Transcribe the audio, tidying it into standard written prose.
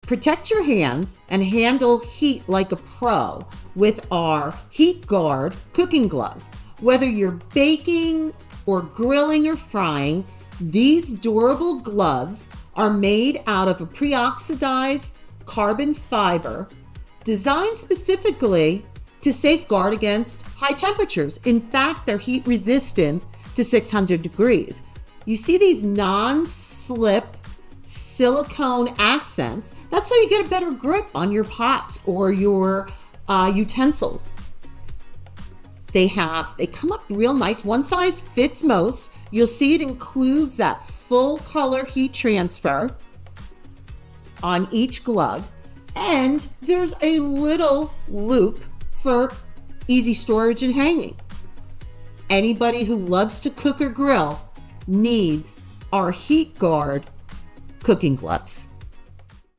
Protect your hands and handle heat like a pro with our HeatGuard cooking gloves. Whether you're baking or grilling or frying, these durable gloves are made out of a pre-oxidized carbon fiber designed specifically to safeguard against high temperatures. In fact, they're heat resistant to 600 degrees. You see these non-slip silicone accents. That's so you get a better grip on your pots or your utensils. They come up real nice. One size fits most. You'll see it includes that full color heat transfer on each glove. And there's a little loop for easy storage and hanging. Anybody who loves to cook or grill needs our HeatGuard cooking gloves.